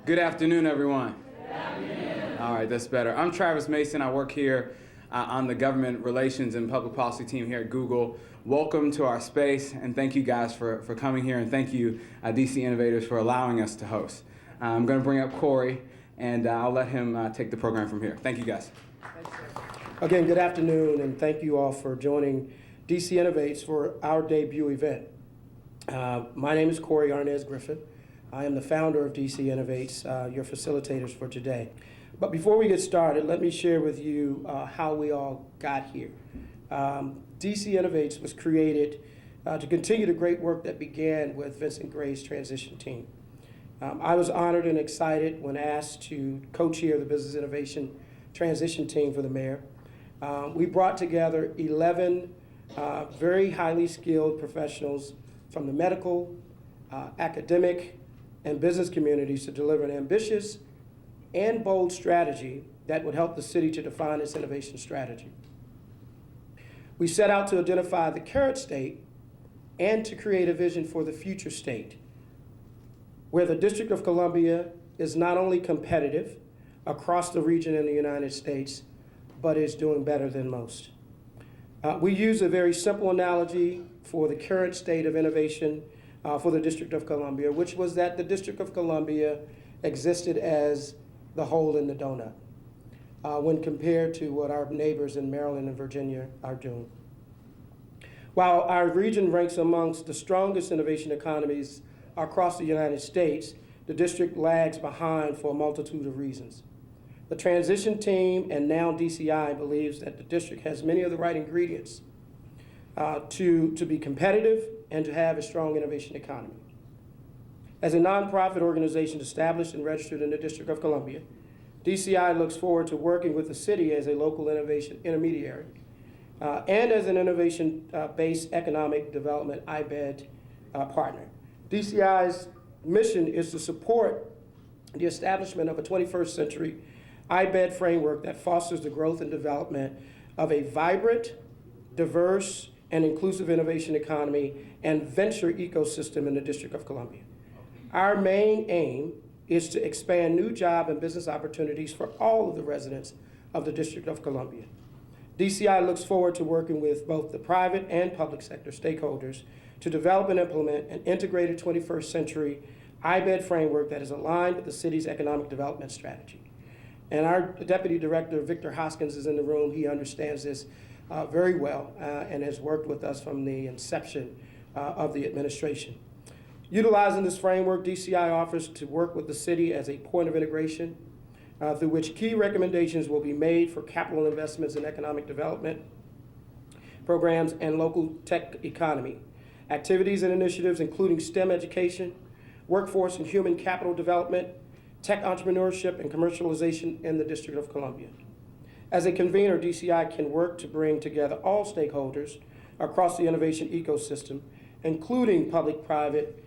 Good afternoon, everyone. Good afternoon. All right, that's better. I'm Travis Mason. I work here on the government relations and public policy team here at Google. Welcome to our space, and thank you guys for coming here, and thank you, DC Innovators, for allowing us to host. I'm going to bring up Corey, and I'll let him take the program from here. Thank you, guys. Again, good afternoon, and thank you all for joining DC Innovates for our debut event. My name is Corey Arnez Griffin. I am the founder of DC Innovates, your facilitators for today. But before we get started, let me share with you how we all got here. DC Innovates was created to continue the great work that began with Vincent Gray's transition team. I was honored and excited when asked to co-chair the Business Innovation Transition Team for the mayor. We brought together 11 very highly skilled professionals from the medical, academic, and business communities to deliver an ambitious and bold strategy that would help the city to define its innovation strategy. We set out to identify the current state and to create a vision for the future state, where the District of Columbia is not only competitive across the region in the United States, but is doing better than most. We use a very simple analogy for the current state of innovation for the District of Columbia, which was that the District of Columbia existed as the hole in the donut when compared to what our neighbors in Maryland and Virginia are doing. While our region ranks amongst the strongest innovation economies across the United States, the district lags behind for a multitude of reasons. The transition team and now DCI believes that the district has many of the right ingredients to be competitive and to have a strong innovation economy. As a nonprofit organization established and registered in the District of Columbia, DCI looks forward to working with the city as a local innovation intermediary and as an innovation-based economic development IBED partner. DCI's mission is to support the establishment of a 21st century IBED framework that fosters the growth and development of a vibrant, diverse, and inclusive innovation economy and venture ecosystem in the District of Columbia. Our main aim is to expand new job and business opportunities for all of the residents of the District of Columbia. DCI looks forward to working with both the private and public sector stakeholders to develop and implement an integrated 21st century IBED framework that is aligned with the city's economic development strategy. And our Deputy Director, Victor Hoskins, is in the room. He understands this very well and has worked with us from the inception of the administration. Utilizing this framework, DCI offers to work with the city as a point of integration through which key recommendations will be made for capital investments in economic development programs and local tech economy. Activities and initiatives including STEM education, workforce and human capital development, tech entrepreneurship, and commercialization in the District of Columbia. As a convener, DCI can work to bring together all stakeholders across the innovation ecosystem, including public-private,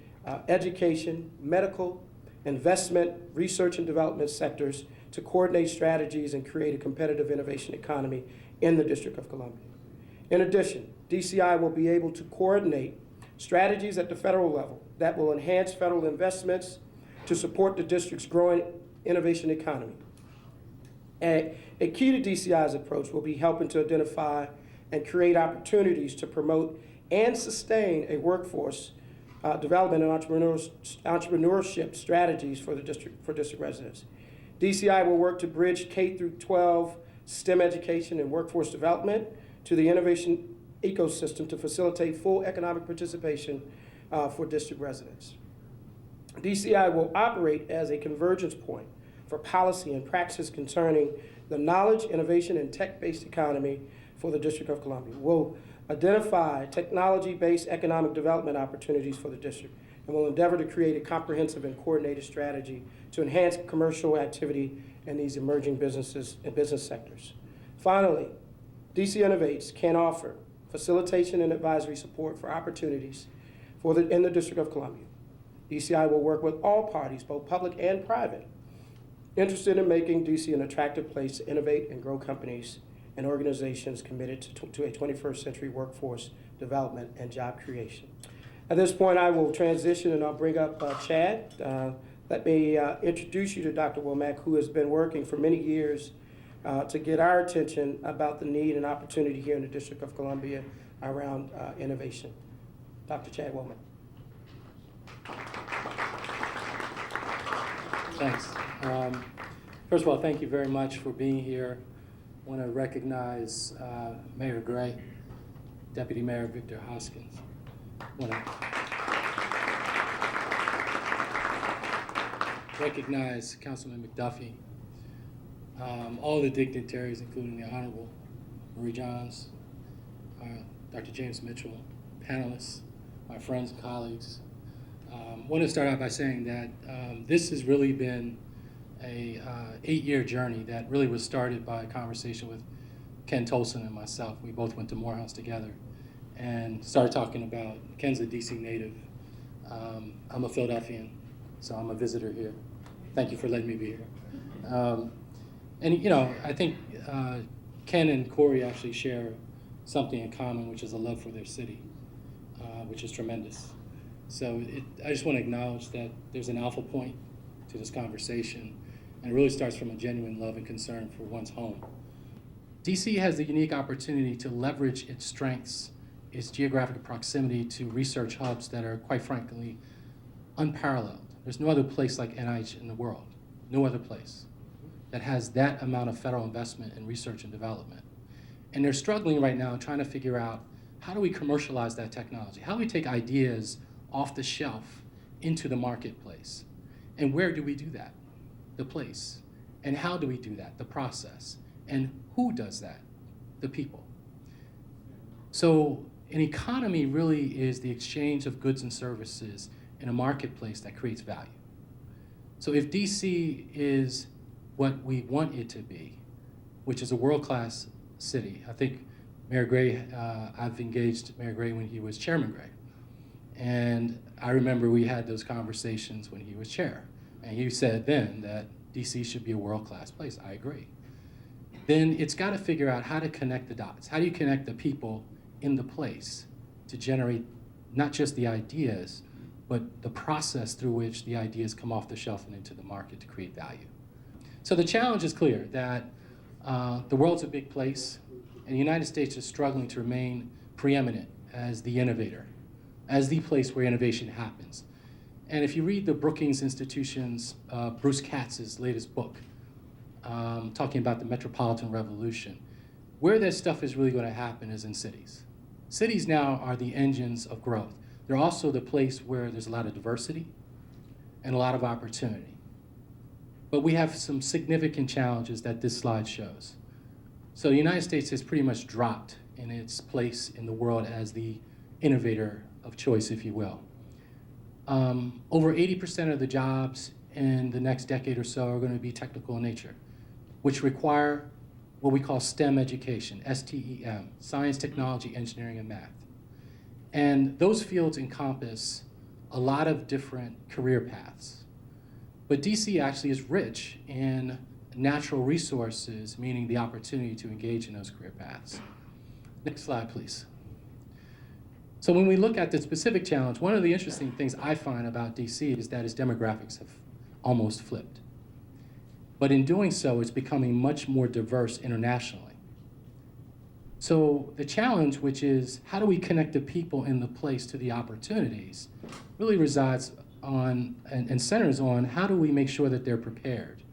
education, medical, investment, research and development sectors to coordinate strategies and create a competitive innovation economy in the District of Columbia. In addition, DCI will be able to coordinate strategies at the federal level that will enhance federal investments to support the district's growing innovation economy. A key to DCI's approach will be helping to identify and create opportunities to promote and sustain a workforce development and entrepreneurship strategies for district residents. DCI will work to bridge K through 12 STEM education and workforce development to the innovation ecosystem to facilitate full economic participation for district residents. DCI will operate as a convergence point for policy and practices concerning the knowledge, innovation, and tech-based economy for the District of Columbia. We'll identify technology-based economic development opportunities for the district, and will endeavor to create a comprehensive and coordinated strategy to enhance commercial activity in these emerging businesses and business sectors. Finally, DC Innovates can offer facilitation and advisory support for opportunities in the District of Columbia. DCI will work with all parties, both public and private, interested in making DC an attractive place to innovate and grow companies and organizations committed to a 21st century workforce development and job creation. At this point, I will transition and I'll bring up Chad. Let me introduce you to Dr. Womack, who has been working for many years to get our attention about the need and opportunity here in the District of Columbia around innovation. Dr. Chad Womack. Thanks. First of all, thank you very much for being here. I want to recognize Mayor Gray, Deputy Mayor Victor Hoskins. I want to recognize Councilman McDiffie, all the dignitaries, including the Honorable Marie Johns, Dr. James Mitchell, panelists, my friends and colleagues. I want to start out by saying that this has really been a 8-year journey that really was started by a conversation with Ken Tolson and myself. We both went to Morehouse together and started talking about, Ken's a DC native. I'm a Philadelphian, so I'm a visitor here. Thank you for letting me be here. And you know, I think Ken and Corey actually share something in common, which is a love for their city, which is tremendous. So I just want to acknowledge that there's an alpha point to this conversation, and it really starts from a genuine love and concern for one's home. DC has the unique opportunity to leverage its strengths, its geographic proximity to research hubs that are, quite frankly, unparalleled. There's no other place like NIH in the world, no other place that has that amount of federal investment in research and development. And they're struggling right now trying to figure out, how do we commercialize that technology? How do we take ideas off the shelf into the marketplace? And where do we do that? The place. And how do we do that? The process. And who does that? The people. So an economy really is the exchange of goods and services in a marketplace that creates value. So if DC is what we want it to be, which is a world-class city, I think Mayor Gray, I've engaged Mayor Gray when he was Chairman Gray. And I remember we had those conversations when he was chair. And he said then that DC should be a world-class place. I agree. Then it's got to figure out how to connect the dots. How do you connect the people in the place to generate not just the ideas, but the process through which the ideas come off the shelf and into the market to create value? So the challenge is clear that the world's a big place, and the United States is struggling to remain preeminent as the innovator, as the place where innovation happens. And if you read the Brookings Institution's Bruce Katz's latest book, talking about the metropolitan revolution, where that stuff is really going to happen is in cities. Cities now are the engines of growth. They're also the place where there's a lot of diversity and a lot of opportunity. But we have some significant challenges that this slide shows. So the United States has pretty much dropped in its place in the world as the innovator of choice, if you will. Over 80% of the jobs in the next decade or so are going to be technical in nature, which require what we call STEM education, S-T-E-M, science, technology, engineering, and math. And those fields encompass a lot of different career paths. But DC actually is rich in natural resources, meaning the opportunity to engage in those career paths. Next slide, please. So when we look at the specific challenge, one of the interesting things I find about DC is that its demographics have almost flipped. But in doing so, it's becoming much more diverse internationally. So the challenge, which is how do we connect the people in the place to the opportunities, really resides on and centers on how do we make sure that they're prepared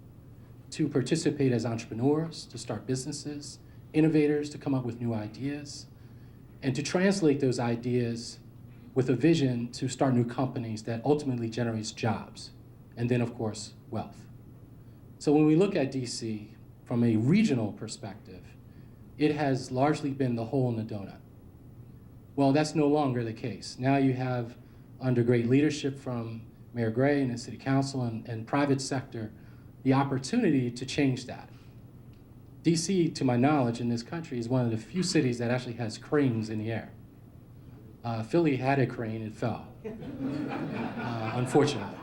to participate as entrepreneurs, to start businesses, innovators, to come up with new ideas, and to translate those ideas with a vision to start new companies that ultimately generates jobs, and then, of course, wealth. So when we look at DC from a regional perspective, it has largely been the hole in the donut. Well, that's no longer the case. Now you have, under great leadership from Mayor Gray and the City Council and private sector, the opportunity to change that. DC, to my knowledge, in this country is one of the few cities that actually has cranes in the air. Philly had a crane, it fell, unfortunately.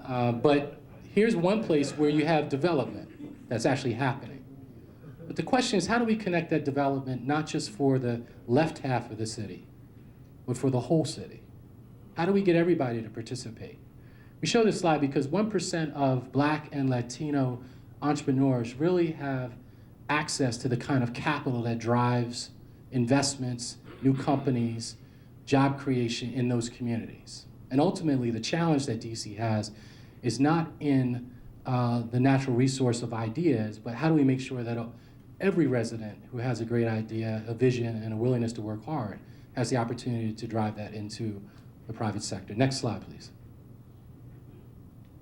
But here's one place where you have development that's actually happening. But the question is, how do we connect that development not just for the left half of the city, but for the whole city? How do we get everybody to participate? We show this slide because 1% of Black and Latino entrepreneurs really have access to the kind of capital that drives investments, new companies, job creation in those communities. And ultimately, the challenge that DC has is not in the natural resource of ideas, but how do we make sure that every resident who has a great idea, a vision, and a willingness to work hard has the opportunity to drive that into the private sector. Next slide, please.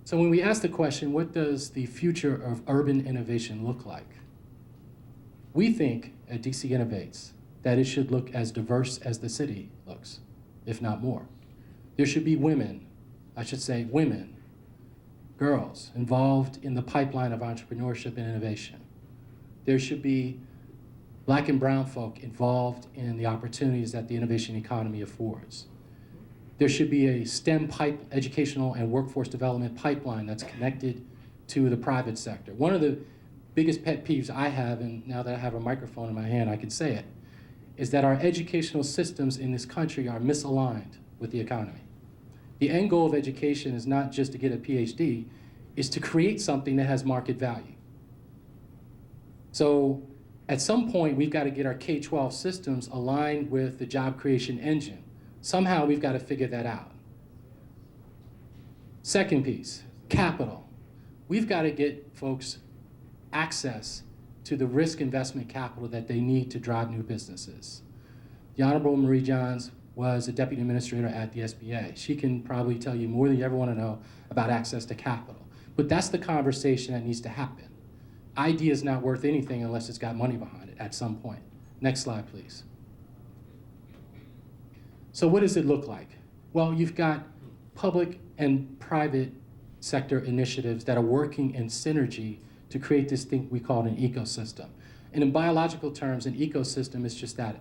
So when we ask the question, what does the future of urban innovation look like? We think at DC Innovates that it should look as diverse as the city looks, if not more. There should be women, girls involved in the pipeline of entrepreneurship and innovation. There should be Black and brown folk involved in the opportunities that the innovation economy affords. There should be a STEM educational and workforce development pipeline that's connected to the private sector. One of the biggest pet peeves I have, and now that I have a microphone in my hand, I can say it, is that our educational systems in this country are misaligned with the economy. The end goal of education is not just to get a PhD, it's to create something that has market value. So at some point, we've got to get our K-12 systems aligned with the job creation engine. Somehow we've got to figure that out. Second piece, capital. We've got to get folks access to the risk investment capital that they need to drive new businesses. The Honorable Marie Johns was a deputy administrator at the SBA. She can probably tell you more than you ever want to know about access to capital. But that's the conversation that needs to happen. Idea is not worth anything unless it's got money behind it at some point. Next slide, please. So what does it look like? Well, you've got public and private sector initiatives that are working in synergy to create this thing we call an ecosystem. And in biological terms, an ecosystem is just that,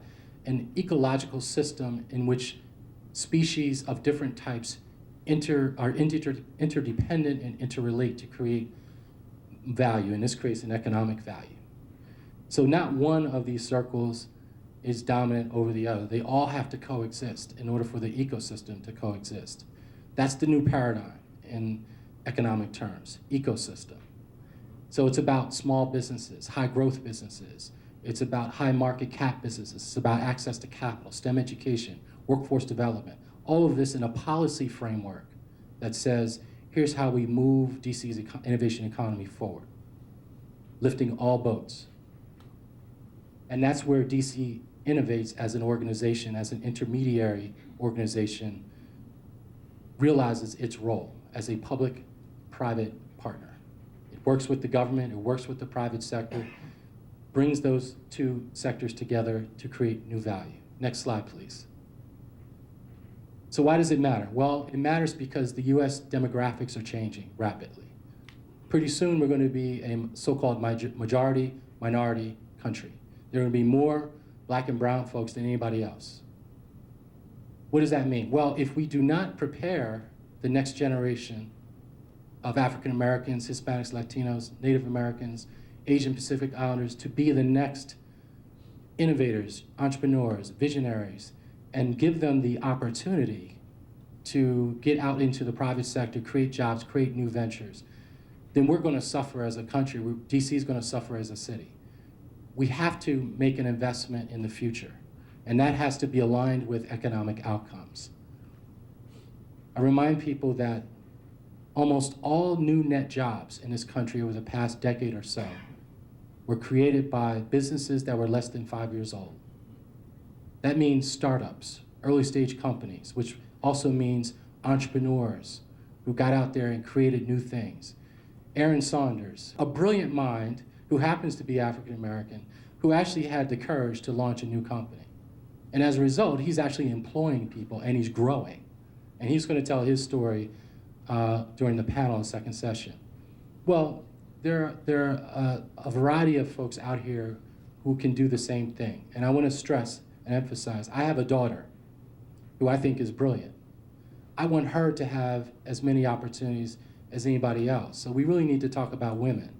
an ecological system in which species of different types are interdependent and interrelate to create value, and this creates an economic value. So not one of these circles is dominant over the other. They all have to coexist in order for the ecosystem to coexist. That's the new paradigm in economic terms, ecosystem. So it's about small businesses, high growth businesses. It's about high market cap businesses. It's about access to capital, STEM education, workforce development. All of this in a policy framework that says, here's how we move DC's innovation economy forward, lifting all boats. And that's where DC Innovates as an organization, as an intermediary organization, realizes its role as a public-private partner. It works with the government, it works with the private sector, brings those two sectors together to create new value. Next slide, please. So why does it matter? Well, it matters because the US demographics are changing rapidly. Pretty soon we're going to be a so-called majority minority country. There are going to be more Black and brown folks than anybody else. What does that mean? Well, if we do not prepare the next generation of African Americans, Hispanics, Latinos, Native Americans, Asian Pacific Islanders to be the next innovators, entrepreneurs, visionaries, and give them the opportunity to get out into the private sector, create jobs, create new ventures, then we're going to suffer as a country. DC is going to suffer as a city. We have to make an investment in the future, and that has to be aligned with economic outcomes. I remind people that almost all new net jobs in this country over the past decade or so were created by businesses that were less than 5 years old. That means startups, early stage companies, which also means entrepreneurs who got out there and created new things. Aaron Saunders, a brilliant mind who happens to be African American, who actually had the courage to launch a new company. And as a result, he's actually employing people and he's growing. And he's going to tell his story during the panel in the second session. Well, there are a variety of folks out here who can do the same thing. And I want to stress and emphasize, I have a daughter who I think is brilliant. I want her to have as many opportunities as anybody else. So we really need to talk about women.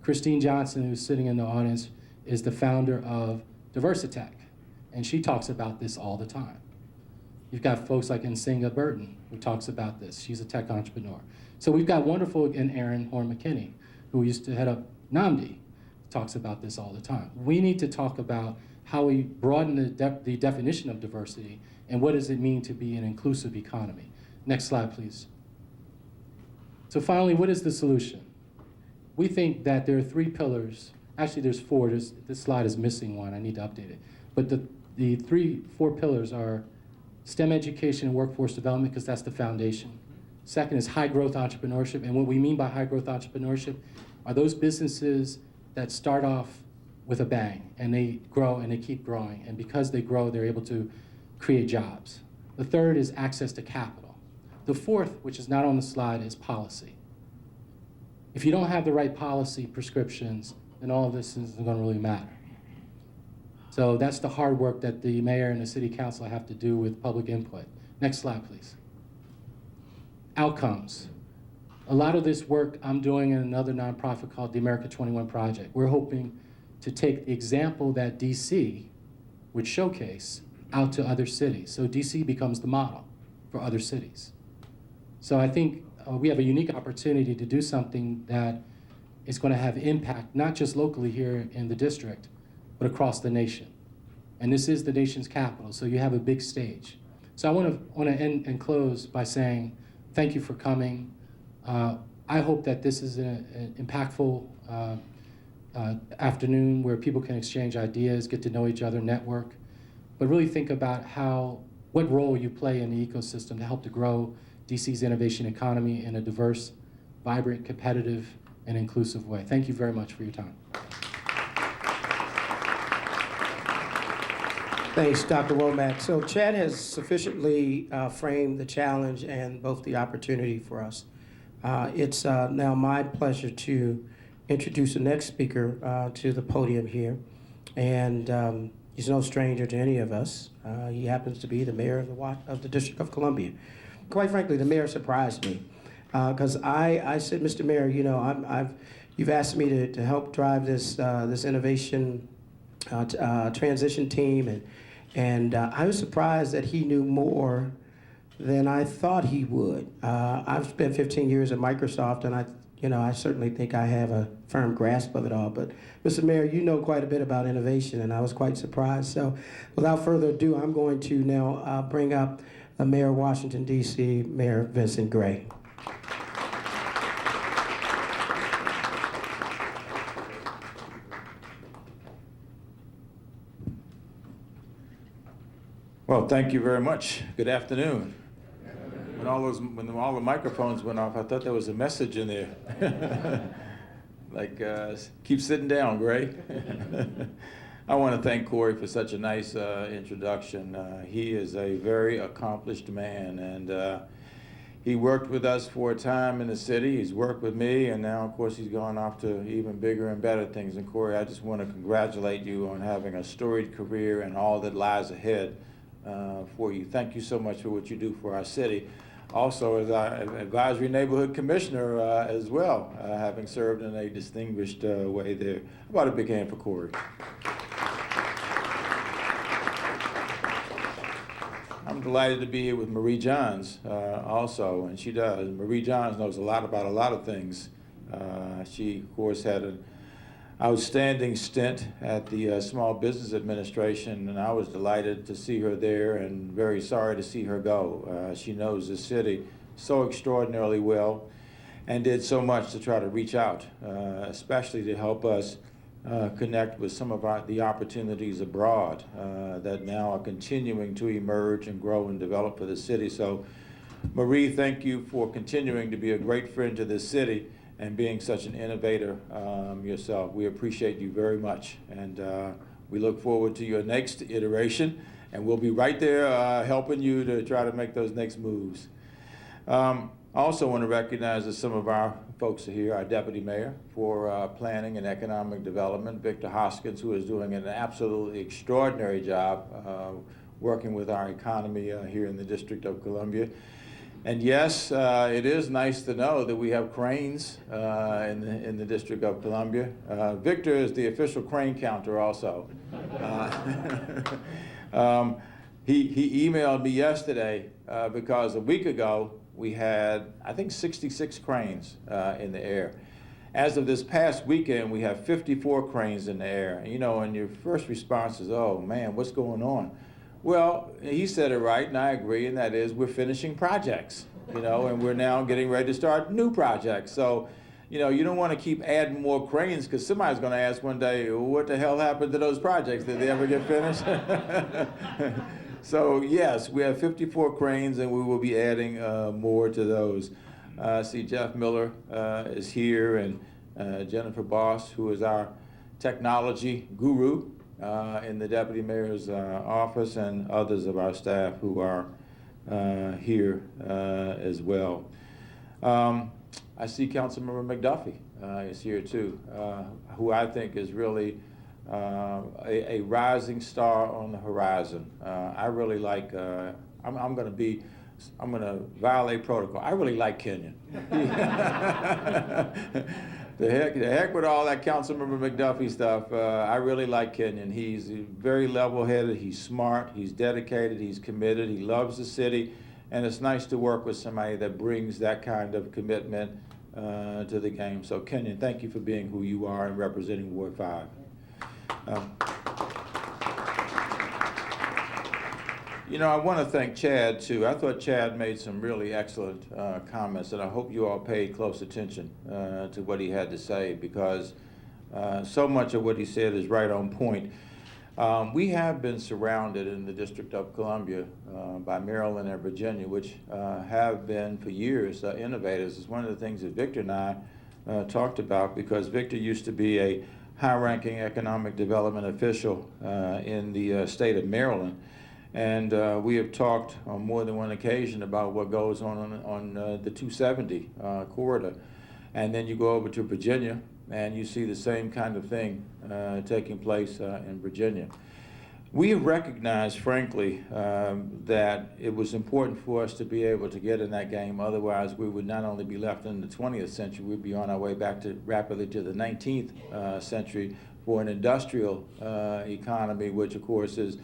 Christine Johnson, who's sitting in the audience, is the founder of Diversitech, and she talks about this all the time. You've got folks like Nsinga Burton, who talks about this. She's a tech entrepreneur. So we've got wonderful, and Aaron Horn-McKinney, who used to head up NAMD, talks about this all the time. We need to talk about how we broaden the definition of diversity and what does it mean to be an inclusive economy. Next slide, please. So finally, what is the solution? We think that there are 3 pillars. Actually, there's 4. This slide is missing one. I need to update it. But the 4 pillars are STEM education and workforce development, because that's the foundation. Second is high growth entrepreneurship. And what we mean by high growth entrepreneurship are those businesses that start off with a bang and they grow and they keep growing. And because they grow, they're able to create jobs. The third is access to capital. The fourth, which is not on the slide, is policy. If you don't have the right policy prescriptions, then all of this isn't going to really matter. So that's the hard work that the mayor and the city council have to do with public input. Next slide, please. Outcomes. A lot of this work I'm doing in another nonprofit called the America 21 Project. We're hoping to take the example that DC would showcase out to other cities. So DC becomes the model for other cities. So I think we have a unique opportunity to do something that is going to have impact, not just locally here in the district, but across the nation. And this is the nation's capital, so you have a big stage. So I want to end and close by saying thank you for coming. I hope that this is an impactful afternoon where people can exchange ideas, get to know each other, network, but really think about what role you play in the ecosystem to help to grow DC's innovation economy in a diverse, vibrant, competitive, and inclusive way. Thank you very much for your time. Thanks, Dr. Womack. So Chad has sufficiently framed the challenge and both the opportunity for us. It's now my pleasure to introduce the next speaker to the podium here. And he's no stranger to any of us. He happens to be the mayor of the District of Columbia. Quite frankly, the mayor surprised me because I said, Mr. Mayor, you know, you've asked me to help drive this innovation transition team, and I was surprised that he knew more than I thought he would. I've spent 15 years at Microsoft, and I certainly think I have a firm grasp of it all. But Mr. Mayor, you know quite a bit about innovation, and I was quite surprised. So without further ado, I'm going to now bring up Mayor of Washington, D.C., Mayor Vincent Gray. Well, thank you very much. Good afternoon. When all the microphones went off, I thought there was a message in there. Like, keep sitting down, Gray. I want to thank Corey for such a nice introduction. He is a very accomplished man, and he worked with us for a time in the city. He's worked with me, and now, of course, he's gone off to even bigger and better things. And Corey, I just want to congratulate you on having a storied career and all that lies ahead for you. Thank you so much for what you do for our city. Also, as our advisory neighborhood commissioner as well, having served in a distinguished way there. How about a big hand for Corey? I'm delighted to be here with Marie Johns also, and she does. Marie Johns knows a lot about a lot of things. She, of course, had an outstanding stint at the Small Business Administration, and I was delighted to see her there and very sorry to see her go. She knows the city so extraordinarily well and did so much to try to reach out, especially to help us connect with some of the opportunities abroad that now are continuing to emerge and grow and develop for the city. So, Marie, thank you for continuing to be a great friend to this city and being such an innovator yourself. We appreciate you very much, and we look forward to your next iteration, and we'll be right there helping you to try to make those next moves. I also want to recognize that some of our folks are here, our Deputy Mayor for Planning and Economic Development, Victor Hoskins, who is doing an absolutely extraordinary job working with our economy here in the District of Columbia. And yes, it is nice to know that we have cranes in the District of Columbia. Victor is the official crane counter also. he emailed me yesterday because a week ago we had, I think, 66 cranes in the air. As of this past weekend, we have 54 cranes in the air. And, you know, and your first response is, oh man, what's going on? Well, he said it right, and I agree, and that is we're finishing projects, you know, and we're now getting ready to start new projects. So, you know, you don't want to keep adding more cranes because somebody's going to ask one day, what the hell happened to those projects? Did they ever get finished? So, yes, we have 54 cranes, and we will be adding more to those. I see Jeff Miller is here, and Jennifer Boss, who is our technology guru in the Deputy Mayor's office, and others of our staff who are here as well. I see Councilmember McDiffie is here too, who I think is really a rising star on the horizon. I really like, I'm going to violate protocol. I really like Kenyan. The heck with all that Councilmember McDiffie stuff. I really like Kenyan. He's very level-headed, he's smart, he's dedicated, he's committed, he loves the city, and it's nice to work with somebody that brings that kind of commitment to the game. So Kenyan, thank you for being who you are and representing Ward 5. You know, I want to thank Chad, too. I thought Chad made some really excellent comments, and I hope you all paid close attention to what he had to say, because so much of what he said is right on point. We have been surrounded in the District of Columbia by Maryland and Virginia, which have been for years innovators. It's one of the things that Victor and I talked about, because Victor used to be a high-ranking economic development official in the state of Maryland. And we have talked on more than one occasion about what goes on the 270 corridor. And then you go over to Virginia, and you see the same kind of thing taking place in Virginia. We have recognized, frankly, that it was important for us to be able to get in that game. Otherwise, we would not only be left in the 20th century, we'd be on our way back rapidly to the 19th century for an industrial economy, which, of course, is,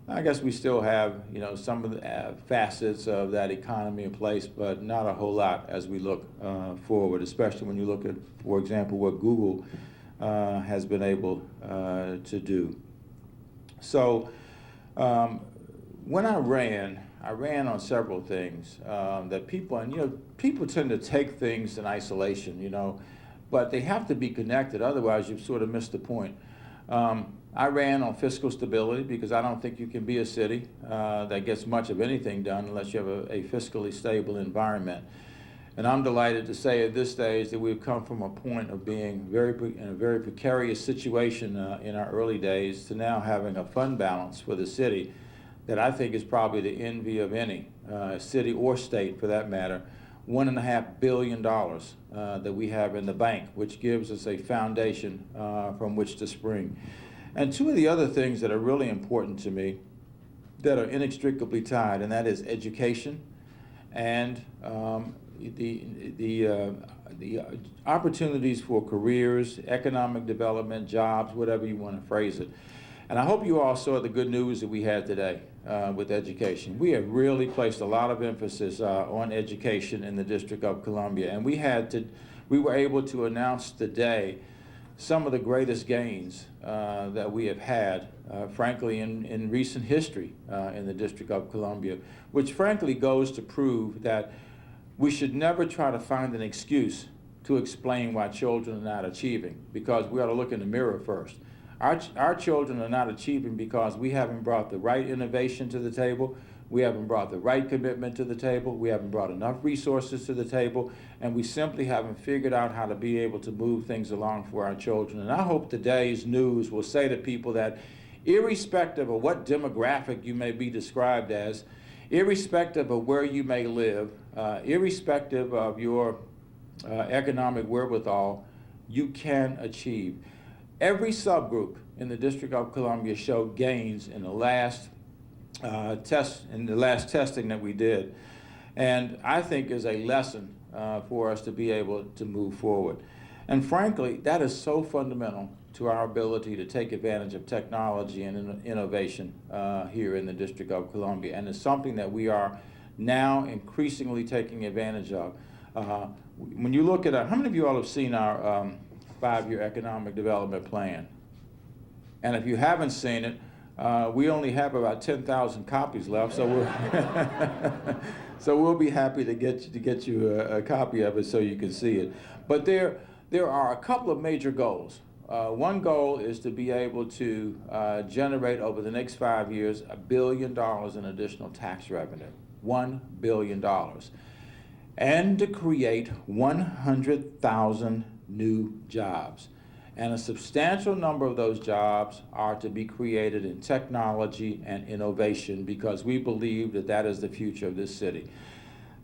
I guess we still have, you know, some of the facets of that economy in place, but not a whole lot as we look forward, especially when you look at, for example, what Google has been able to do. So when I ran on several things that people, and, you know, people tend to take things in isolation, you know, but they have to be connected, otherwise you've sort of missed the point. I ran on fiscal stability because I don't think you can be a city that gets much of anything done unless you have a fiscally stable environment. And I'm delighted to say at this stage that we've come from a point of being in a very precarious situation in our early days to now having a fund balance for the city that I think is probably the envy of any city or state for that matter. $1.5 billion that we have in the bank, which gives us a foundation from which to spring. And two of the other things that are really important to me that are inextricably tied, and that is education and the opportunities for careers, economic development, jobs, whatever you want to phrase it. And I hope you all saw the good news that we had today with education. We have really placed a lot of emphasis on education in the District of Columbia, and we were able to announce today some of the greatest gains that we have had, frankly, in recent history in the District of Columbia, which frankly goes to prove that we should never try to find an excuse to explain why children are not achieving, because we ought to look in the mirror first. Our children are not achieving because we haven't brought the right innovation to the table, we haven't brought the right commitment to the table, we haven't brought enough resources to the table, and we simply haven't figured out how to be able to move things along for our children. And I hope today's news will say to people that irrespective of what demographic you may be described as, irrespective of where you may live, irrespective of your economic wherewithal, you can achieve. Every subgroup in the District of Columbia showed gains in the last testing that we did, and I think is a lesson for us to be able to move forward. And frankly, that is so fundamental to our ability to take advantage of technology and innovation here in the District of Columbia. And it's something that we are now increasingly taking advantage of. When you look at how many of you all have seen our 5-year economic development plan? And if you haven't seen it, we only have about 10,000 copies left, so we'll be happy to get you a copy of it so you can see it. But there are a couple of major goals. One goal is to be able to generate over the next 5 years $1 billion in additional tax revenue, $1 billion, and to create 100,000 new jobs. And a substantial number of those jobs are to be created in technology and innovation because we believe that that is the future of this city.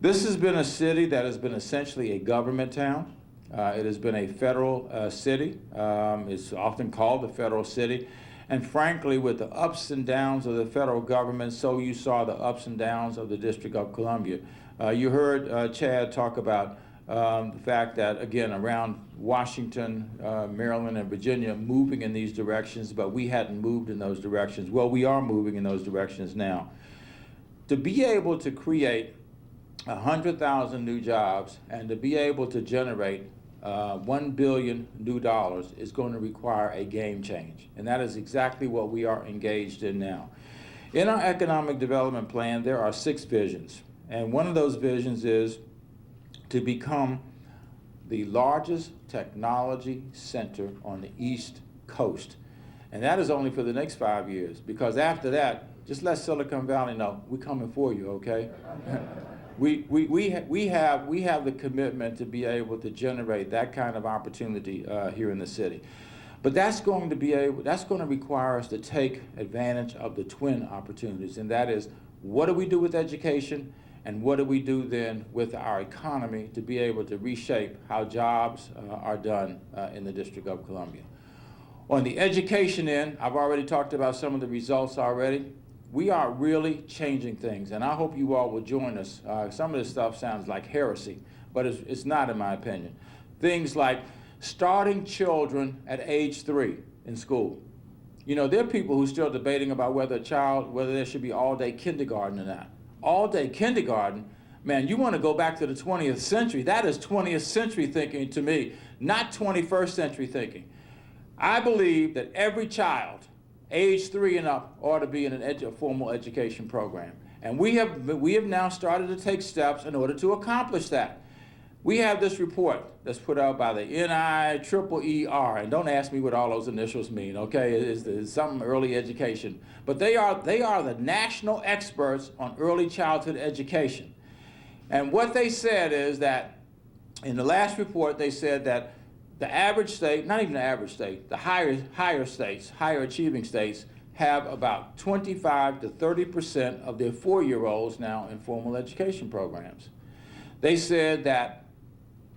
This has been a city that has been essentially a government town. It has been a federal city. It's often called the federal city. And frankly, with the ups and downs of the federal government, so you saw the ups and downs of the District of Columbia. You heard Chad talk about the fact that, again, around Washington, Maryland, and Virginia, moving in these directions, but we hadn't moved in those directions. Well, we are moving in those directions now. To be able to create 100,000 new jobs and to be able to generate $1 billion new dollars is going to require a game change. And that is exactly what we are engaged in now. In our economic development plan, there are 6 visions. And one of those visions is to become the largest technology center on the East Coast. And that is only for the next 5 years, because after that, just let Silicon Valley know, we're coming for you, okay? We have the commitment to be able to generate that kind of opportunity here in the city. But that's going to require us to take advantage of the twin opportunities, and that is, what do we do with education? And what do we do then with our economy to be able to reshape how jobs are done in the District of Columbia? On the education end, I've already talked about some of the results already. We are really changing things, and I hope you all will join us. Some of this stuff sounds like heresy, but it's not, in my opinion. Things like starting children at age 3 in school. You know, there are people who are still debating about whether there should be all-day kindergarten or not. All-day kindergarten, man, you want to go back to the 20th century. That is 20th century thinking to me, not 21st century thinking. I believe that every child, age 3 and up, ought to be in a formal education program. And we have now started to take steps in order to accomplish that. We have this report that's put out by the NIEER, and don't ask me what all those initials mean, okay? It's something early education. But they are the national experts on early childhood education. And what they said is that, in the last report, they said that the average state, not even the average state, the higher states, higher achieving states, have about 25 to 30% of their 4-year-olds now in formal education programs. They said that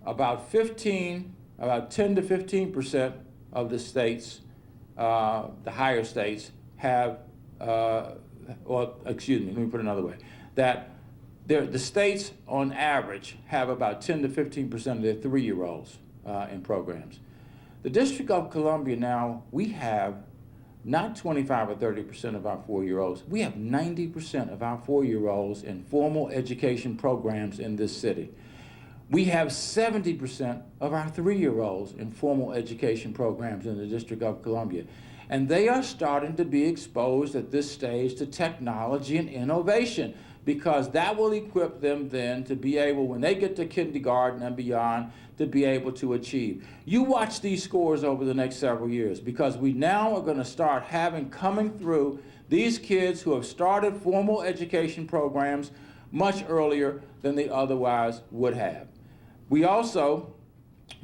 about 10 to 15% of the states, the higher states, have, let me put it another way, that the states on average have about 10 to 15% of their 3-year-olds in programs. The District of Columbia now, we have not 25 or 30% of our 4-year-olds, we have 90% of our 4-year-olds in formal education programs in this city. We have 70% of our 3-year-olds in formal education programs in the District of Columbia. And they are starting to be exposed at this stage to technology and innovation, because that will equip them then to be able, when they get to kindergarten and beyond, to be able to achieve. You watch these scores over the next several years, because we now are going to start coming through these kids who have started formal education programs much earlier than they otherwise would have. We also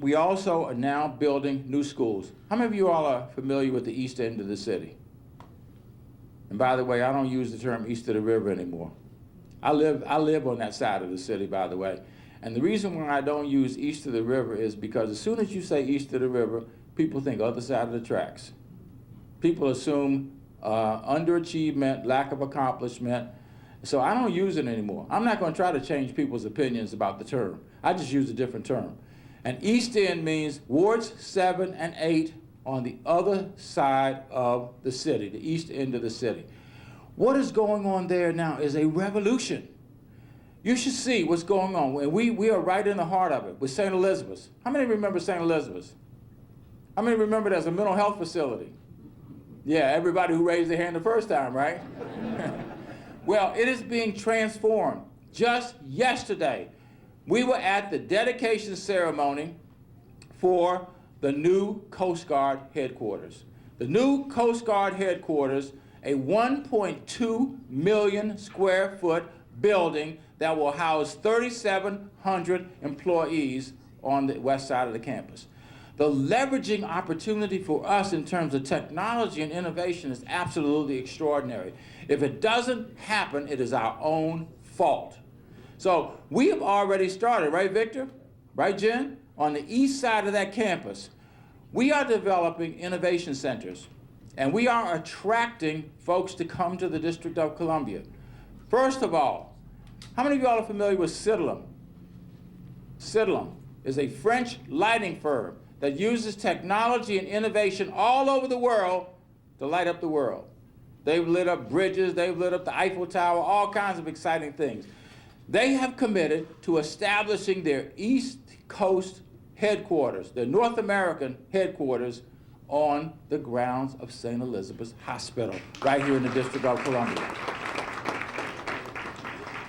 are now building new schools. How many of you all are familiar with the east end of the city? And by the way, I don't use the term east of the river anymore. I live on that side of the city, by the way. And the reason why I don't use east of the river is because as soon as you say east of the river, people think other side of the tracks. People assume underachievement, lack of accomplishment. So I don't use it anymore. I'm not going to try to change people's opinions about the term. I just use a different term. And East End means wards 7 and 8 on the other side of the city, the east end of the city. What is going on there now is a revolution. You should see what's going on. We are right in the heart of it with St. Elizabeth's. How many remember St. Elizabeth's? How many remember it as a mental health facility? Yeah, everybody who raised their hand the first time, right? Well, it is being transformed. Just yesterday, we were at the dedication ceremony for the new Coast Guard headquarters. The new Coast Guard headquarters, a 1.2 million square foot building that will house 3,700 employees on the west side of the campus. The leveraging opportunity for us in terms of technology and innovation is absolutely extraordinary. If it doesn't happen, it is our own fault. So we have already started, right, Victor? Right, Jen? On the east side of that campus, we are developing innovation centers, and we are attracting folks to come to the District of Columbia. First of all, how many of y'all are familiar with Citadel? Citadel is a French lighting firm that uses technology and innovation all over the world to light up the world. They've lit up bridges, they've lit up the Eiffel Tower, all kinds of exciting things. They have committed to establishing their East Coast headquarters, their North American headquarters, on the grounds of St. Elizabeth's Hospital, right here in the District of Columbia.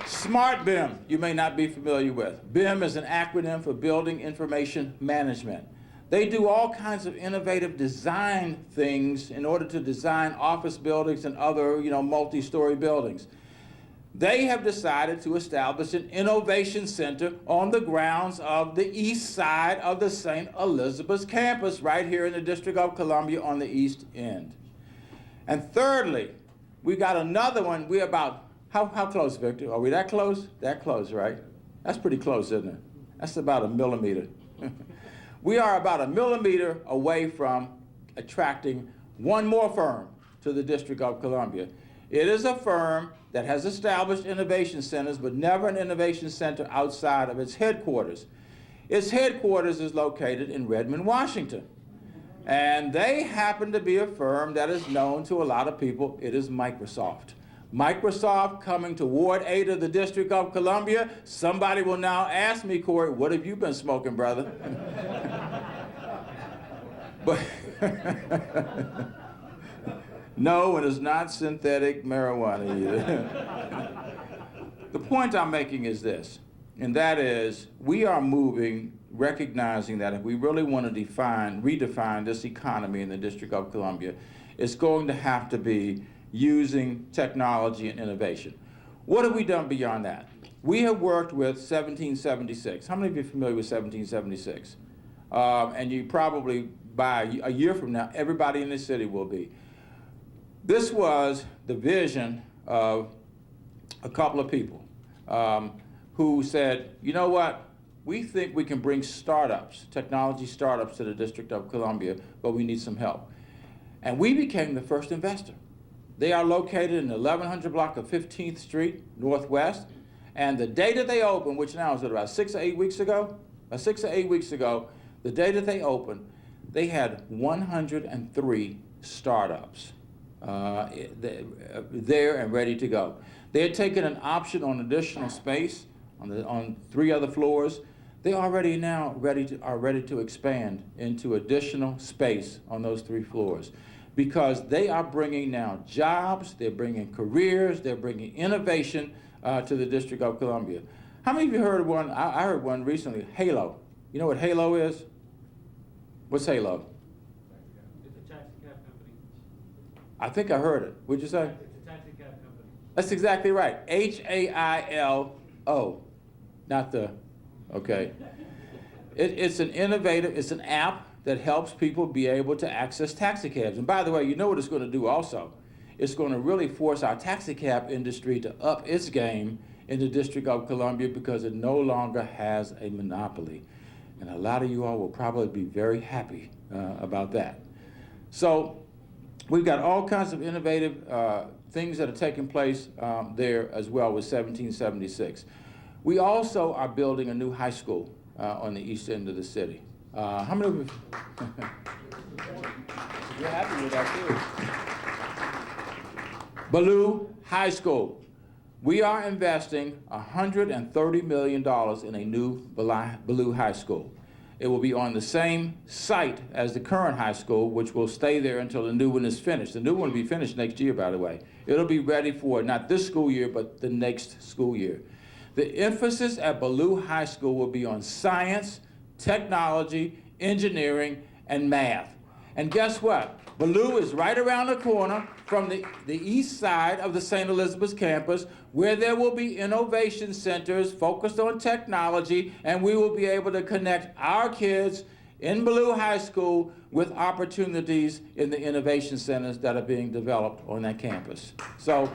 SMART BIM, you may not be familiar with. BIM is an acronym for Building Information Management. They do all kinds of innovative design things in order to design office buildings and other, multi-story buildings. They have decided to establish an innovation center on the grounds of the east side of the St. Elizabeth's campus, right here in the District of Columbia on the east end. And thirdly, we got another one. We're about, how close, Victor? Are we that close? That close, right? That's pretty close, isn't it? That's about a millimeter. We are about a millimeter away from attracting one more firm to the District of Columbia. It is a firm that has established innovation centers, but never an innovation center outside of its headquarters. Its headquarters is located in Redmond, Washington. And they happen to be a firm that is known to a lot of people. It is Microsoft. Microsoft coming to Ward 8 of the District of Columbia. Somebody will now ask me, Corey, what have you been smoking, brother? But no, it is not synthetic marijuana either. The point I'm making is this, and that is we are moving, recognizing that if we really want to redefine this economy in the District of Columbia, it's going to have to be using technology and innovation. What have we done beyond that? We have worked with 1776. How many of you are familiar with 1776? And you probably, by a year from now, everybody in this city will be. This was the vision of a couple of people who said, you know what? We think we can bring startups, technology startups to the District of Columbia, but we need some help. And we became the first investor. They are located in the 1100 block of 15th Street Northwest. And the day that they opened, which now is about 6 or 8 weeks ago, the day that they opened, they had 103 startups there and ready to go. They had taken an option on additional space on 3 other floors. They already now are ready to expand into additional space on those 3 floors, because they are bringing now jobs, they're bringing careers, they're bringing innovation to the District of Columbia. How many of you heard of one? I heard one recently, Halo. You know what Halo is? What's Halo? It's a taxi cab company. I think I heard it. What'd you say? It's a taxi cab company. That's exactly right. H-A-I-L-O. Not the, okay. It's an innovative, it's an app that helps people be able to access taxi cabs. And by the way, you know what it's going to do also? It's going to really force our taxi cab industry to up its game in the District of Columbia, because it no longer has a monopoly. And a lot of you all will probably be very happy about that. So we've got all kinds of innovative things that are taking place there as well with 1776. We also are building a new high school on the east end of the city. How many of you? You're happy with that too. Ballou High School. We are investing $130 million in a new Ballou High School. It will be on the same site as the current high school, which will stay there until the new one is finished. The new one will be finished next year, by the way. It'll be ready for not this school year, but the next school year. The emphasis at Ballou High School will be on science, technology, engineering, and math. And guess what? Ballou is right around the corner from the east side of the St. Elizabeth's campus, where there will be innovation centers focused on technology, and we will be able to connect our kids in Ballou High School with opportunities in the innovation centers that are being developed on that campus. So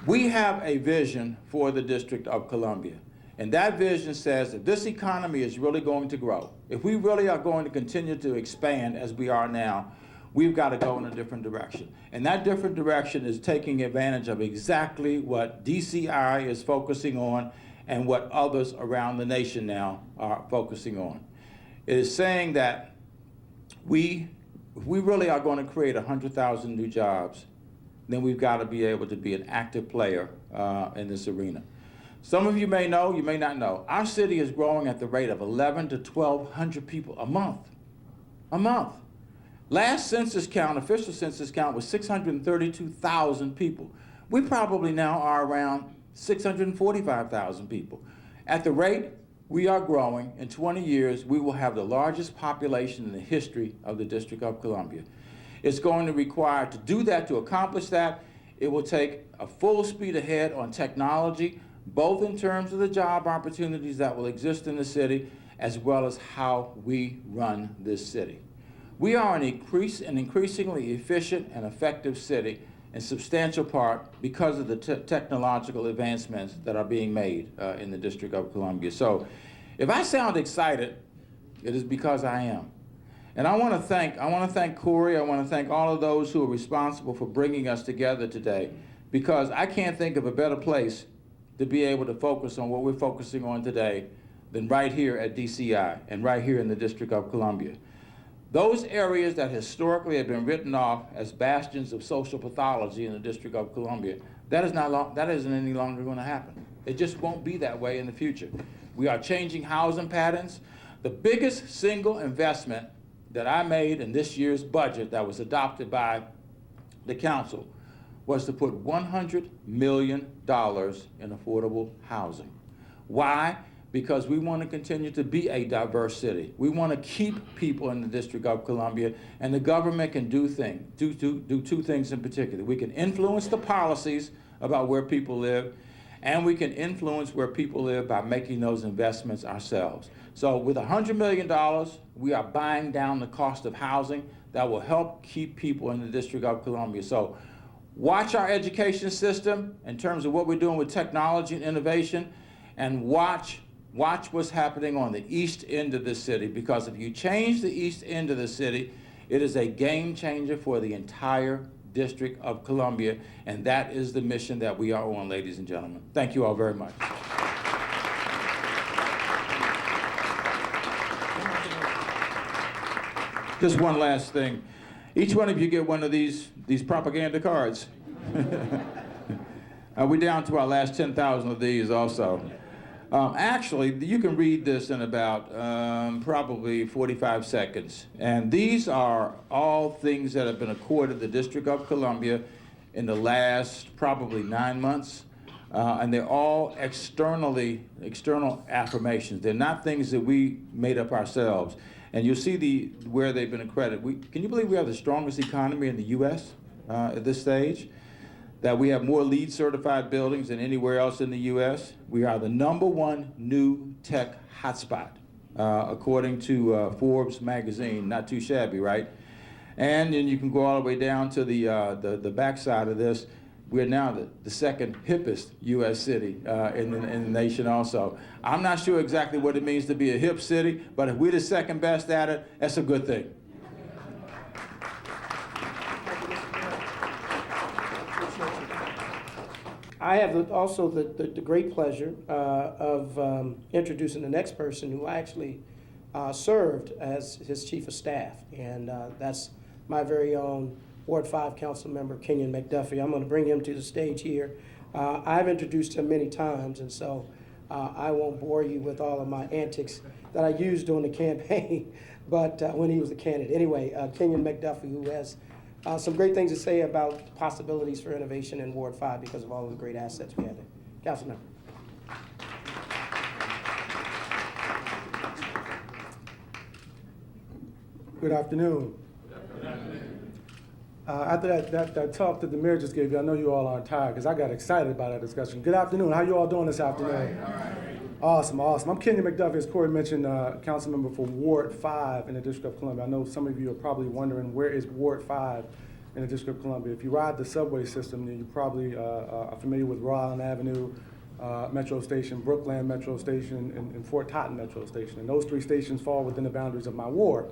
we have a vision for the District of Columbia. And that vision says that this economy is really going to grow. If we really are going to continue to expand as we are now, we've got to go in a different direction. And that different direction is taking advantage of exactly what DCI is focusing on and what others around the nation now are focusing on. It is saying that if we really are going to create 100,000 new jobs, then we've got to be able to be an active player in this arena. Some of you may know, you may not know, our city is growing at the rate of 1,100 to 1,200 people a month. A month. Last census count, official census count, was 632,000 people. We probably now are around 645,000 people. At the rate we are growing, in 20 years, we will have the largest population in the history of the District of Columbia. It's going to require, to do that, to accomplish that, it will take a full speed ahead on technology, both in terms of the job opportunities that will exist in the city, as well as how we run this city. We are an increasingly efficient and effective city, in substantial part because of the technological advancements that are being made in the District of Columbia. So if I sound excited, it is because I am. And I want to thank Corey, I want to thank all of those who are responsible for bringing us together today, because I can't think of a better place to be able to focus on what we're focusing on today than right here at DCI and right here in the District of Columbia. Those areas that historically have been written off as bastions of social pathology in the District of Columbia, that isn't any longer going to happen. It just won't be that way in the future. We are changing housing patterns. The biggest single investment that I made in this year's budget that was adopted by the council was to put $100 million in affordable housing. Why? Because we want to continue to be a diverse city. We want to keep people in the District of Columbia, and the government can do two things in particular. We can influence the policies about where people live, and we can influence where people live by making those investments ourselves. So with $100 million, we are buying down the cost of housing that will help keep people in the District of Columbia. So watch our education system in terms of what we're doing with technology and innovation, and watch what's happening on the east end of the city, because if you change the east end of the city, it is a game changer for the entire District of Columbia, and that is the mission that we are on, ladies and gentlemen. Thank you all very much. Just one last thing. Each one of you get one of these propaganda cards. We're down to our last 10,000 of these also. Actually, you can read this in about probably 45 seconds. And these are all things that have been accorded the District of Columbia in the last probably 9 months. And they're all external affirmations. They're not things that we made up ourselves. And you'll see where they've been accredited. Can you believe we have the strongest economy in the U.S. At this stage? That we have more LEED certified buildings than anywhere else in the U.S. We are the #1 new tech hotspot, according to Forbes magazine. Not too shabby, right? And then you can go all the way down to the backside of this. We're now the second hippest U.S. city in the nation also. I'm not sure exactly what it means to be a hip city, but if we're the second best at it, that's a good thing. I have also the great pleasure of introducing the next person who actually served as his chief of staff, and that's my very own Ward 5 Councilmember Kenyan McDiffie. I'm going to bring him to the stage here. I've introduced him many times, and so I won't bore you with all of my antics that I used during the campaign, but when he was a candidate. Anyway, Kenyan McDiffie, who has some great things to say about possibilities for innovation in Ward 5 because of all of the great assets we have there. Councilmember. Good afternoon. After that talk that the mayor just gave you, I know you all aren't tired because I got excited about that discussion. Good afternoon. How you all doing this afternoon? All right. Awesome. I'm Kenyan McDiffie, as Corey mentioned, council member for Ward 5 in the District of Columbia. I know some of you are probably wondering where is Ward 5 in the District of Columbia. If you ride the subway system, then you probably are familiar with Rhode Island Avenue Metro Station, Brookland Metro Station, and Fort Totten Metro Station. And those three stations fall within the boundaries of my ward.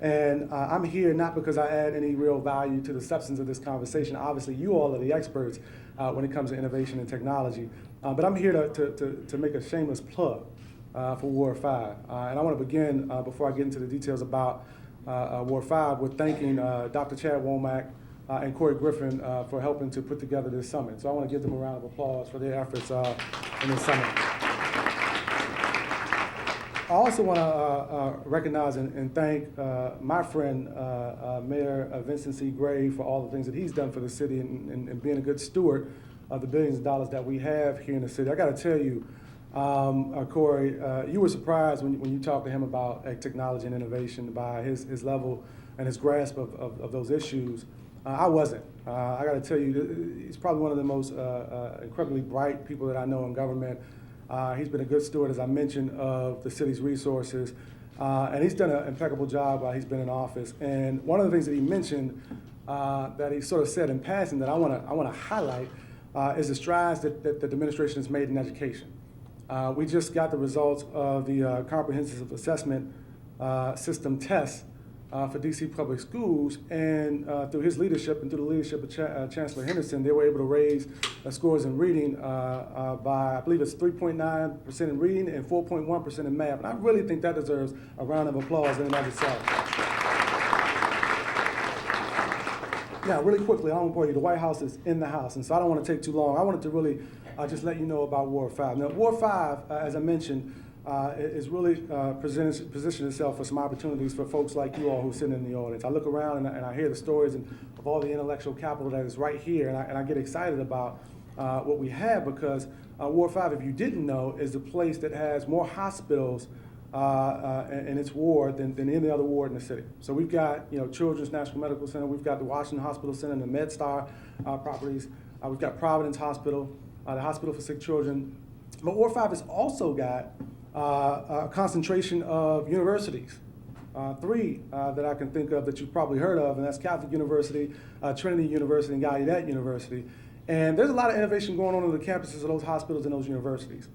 And I'm here not because I add any real value to the substance of this conversation. Obviously, you all are the experts when it comes to innovation and technology. But I'm here to make a shameless plug for Ward 5. And I want to begin, before I get into the details about Ward 5, with thanking Dr. Chad Womack and Corey Griffin for helping to put together this summit. So I want to give them a round of applause for their efforts in this summit. I also want to recognize and thank my friend, Mayor Vincent C. Gray, for all the things that he's done for the city and being a good steward of the billions of dollars that we have here in the city. I got to tell you, Corey, you were surprised when you talked to him about technology and innovation by his level and his grasp of those issues. I wasn't. I got to tell you, he's probably one of the most incredibly bright people that I know in government. He's been a good steward, as I mentioned, of the city's resources, and he's done an impeccable job while he's been in office. And one of the things that he mentioned, that he sort of said in passing, that I want to highlight, is the strides that the administration has made in education. We just got the results of the comprehensive assessment system test for DC public schools, and through his leadership and through the leadership of Chancellor Henderson, they were able to raise scores in reading by, I believe it's 3.9% in reading and 4.1% in math. And I really think that deserves a round of applause in and of itself. Now, really quickly, I don't want to bore you. The White House is in the house, and so I don't want to take too long. I wanted to really just let you know about Ward 5. Now, Ward 5, as I mentioned, is really positioning itself for some opportunities for folks like you all who sit in the audience. I look around and I hear the stories of all the intellectual capital that is right here, and I get excited about what we have, because Ward 5, if you didn't know, is the place that has more hospitals in its ward than any other ward in the city. So we've got Children's National Medical Center, we've got the Washington Hospital Center and the MedStar properties, we've got Providence Hospital, the Hospital for Sick Children. But Ward 5 has also got a concentration of universities, three that I can think of that you've probably heard of, and that's Catholic University, Trinity University, and Gallaudet University. And there's a lot of innovation going on the campuses of those hospitals and those universities.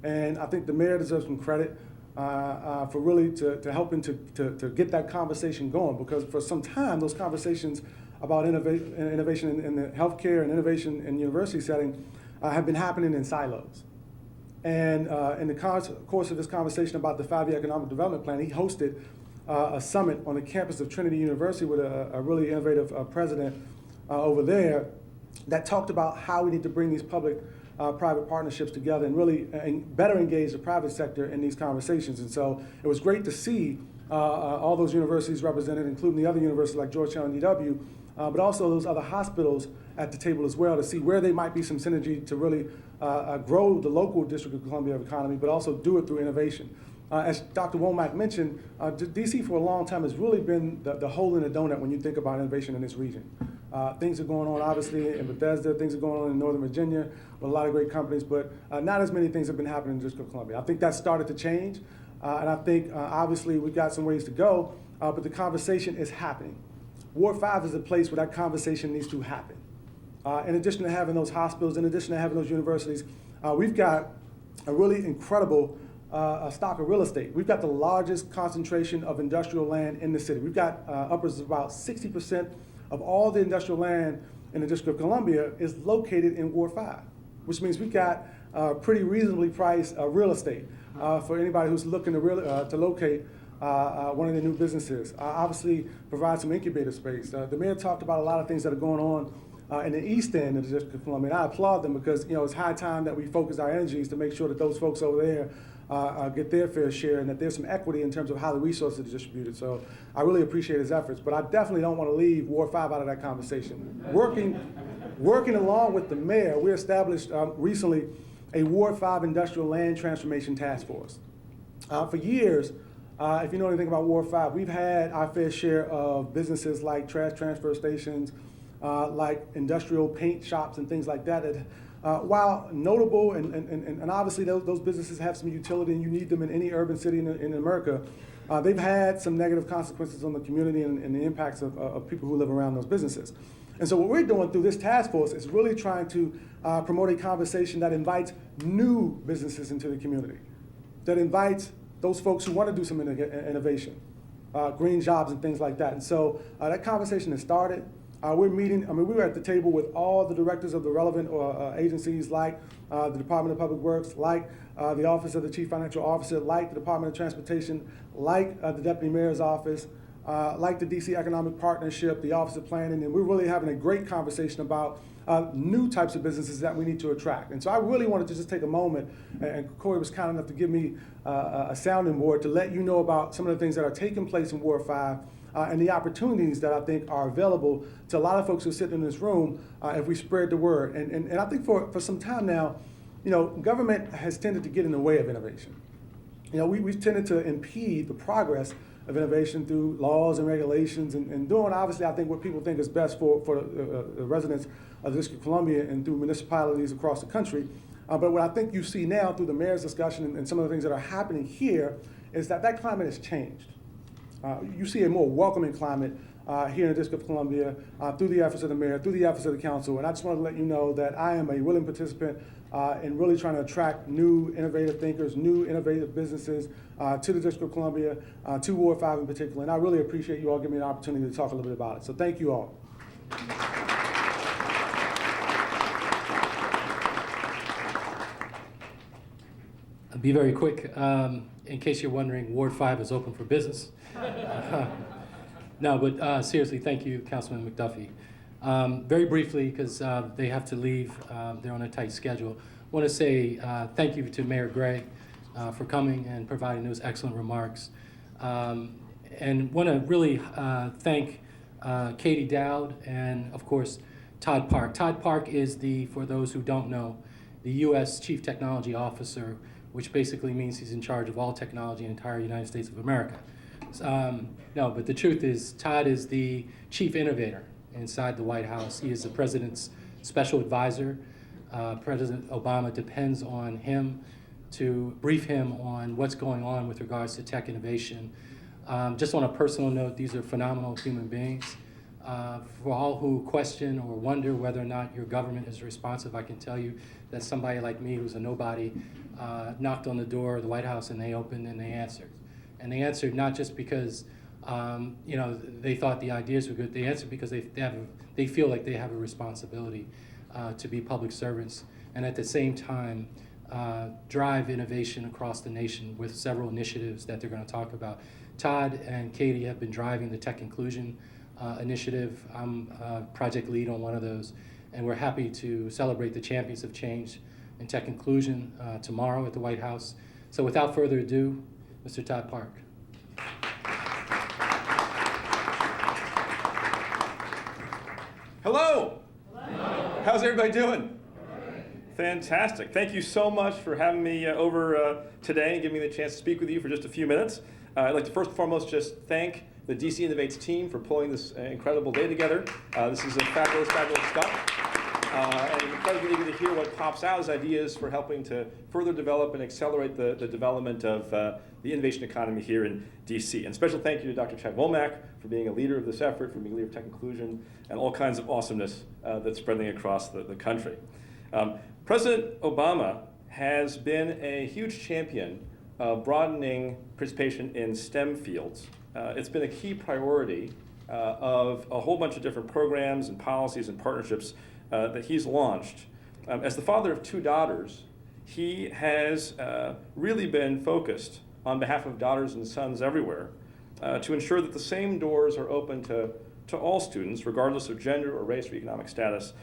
And I think the mayor deserves some credit for really to helping to get that conversation going, because for some time those conversations about innovation in the healthcare and innovation in university setting have been happening in silos. And in the course of this conversation about the 5-year economic development plan, he hosted a summit on the campus of Trinity University with a really innovative president over there that talked about how we need to bring these public-private partnerships together and really better engage the private sector in these conversations. And so it was great to see all those universities represented, including the other universities like Georgetown and UW, but also those other hospitals at the table as well, to see where there might be some synergy to really grow the local District of Columbia economy, but also do it through innovation. As Dr. Womack mentioned, DC for a long time has really been the hole in the donut when you think about innovation in this region. Things are going on, obviously, in Bethesda, things are going on in Northern Virginia with a lot of great companies, but not as many things have been happening in the District of Columbia. I think that started to change, and I think, obviously, we've got some ways to go, but the conversation is happening. Ward 5 is a place where that conversation needs to happen. In addition to having those hospitals, in addition to having those universities, we've got a really incredible stock of real estate. We've got the largest concentration of industrial land in the city. We've got upwards of about 60% of all the industrial land in the District of Columbia is located in Ward 5. which means we got pretty reasonably priced real estate for anybody who's looking to locate one of the new businesses. Obviously, provide some incubator space. The mayor talked about a lot of things that are going on in the east end of the District of Columbia. And I applaud them because it's high time that we focus our energies to make sure that those folks over there get their fair share and that there's some equity in terms of how the resources are distributed. So I really appreciate his efforts, but I definitely don't want to leave Ward 5 out of that conversation. Working along with the mayor, we established recently a Ward 5 Industrial Land Transformation Task Force. For years, if you know anything about Ward 5, we've had our fair share of businesses like trash transfer stations, like industrial paint shops and things like that. While notable and obviously those businesses have some utility and you need them in any urban city in America, they've had some negative consequences on the community and the impacts of people who live around those businesses. And so what we're doing through this task force is really trying to promote a conversation that invites new businesses into the community, that invites those folks who want to do some innovation, green jobs and things like that. And so that conversation has started. We're meeting, we were at the table with all the directors of the relevant agencies like the Department of Public Works, like the Office of the Chief Financial Officer, like the Department of Transportation, like the Deputy Mayor's Office, like the DC Economic Partnership, the Office of Planning, and we're really having a great conversation about new types of businesses that we need to attract. And so I really wanted to just take a moment, and Corey was kind enough to give me a sounding board to let you know about some of the things that are taking place in Ward 5 and the opportunities that I think are available to a lot of folks who sit in this room if we spread the word. And I think for some time now, government has tended to get in the way of innovation. We've tended to impede the progress of innovation through laws and regulations and doing, obviously, I think what people think is best for the residents of the District of Columbia and through municipalities across the country. But what I think you see now through the mayor's discussion and some of the things that are happening here is that climate has changed. You see a more welcoming climate here in the District of Columbia through the efforts of the mayor, through the efforts of the council. And I just want to let you know that I am a willing participant in really trying to attract new innovative thinkers, new innovative businesses to the District of Columbia, to Ward 5 in particular. And I really appreciate you all giving me an opportunity to talk a little bit about it. So thank you all. I'll be very quick. In case you're wondering, Ward 5 is open for business. No, but seriously, thank you, Councilman McDiffie. Very briefly, because they have to leave, they're on a tight schedule. I want to say thank you to Mayor Gray for coming and providing those excellent remarks. And want to really thank Katie Dowd and, of course, Todd Park. Todd Park is for those who don't know, the U.S. Chief Technology Officer, which basically means he's in charge of all technology in the entire United States of America. No, but the truth is, Todd is the chief innovator inside the White House. He is the president's special advisor. President Obama depends on him to brief him on what's going on with regards to tech innovation. Just on a personal note, these are phenomenal human beings. For all who question or wonder whether or not your government is responsive, I can tell you that somebody like me who's a nobody knocked on the door of the White House and they opened and they answered. And they answered not just because they thought the ideas were good. They answered because they feel like they have a responsibility to be public servants and at the same time drive innovation across the nation with several initiatives that they're going to talk about. Todd and Katie have been driving the Tech Inclusion initiative. I'm project lead on one of those, and we're happy to celebrate the Champions of Change in Tech Inclusion tomorrow at the White House. So without further ado, Mr. Todd Park. Hello. Hello. How's everybody doing? Fantastic. Thank you so much for having me over today and giving me the chance to speak with you for just a few minutes. I'd like to first and foremost just thank the DC Inovates team for pulling this incredible day together. This is a fabulous, fabulous stuff. And I'm incredibly eager to hear what pops out as ideas for helping to further develop and accelerate the development of the innovation economy here in DC. And special thank you to Dr. Chad Womack for being a leader of this effort, for being a leader of Tech Inclusion, and all kinds of awesomeness that's spreading across the country. President Obama has been a huge champion of broadening participation in STEM fields. It's been a key priority of a whole bunch of different programs and policies and partnerships that he's launched. As the father of 2 daughters, he has really been focused on behalf of daughters and sons everywhere to ensure that the same doors are open to all students, regardless of gender or race or economic status,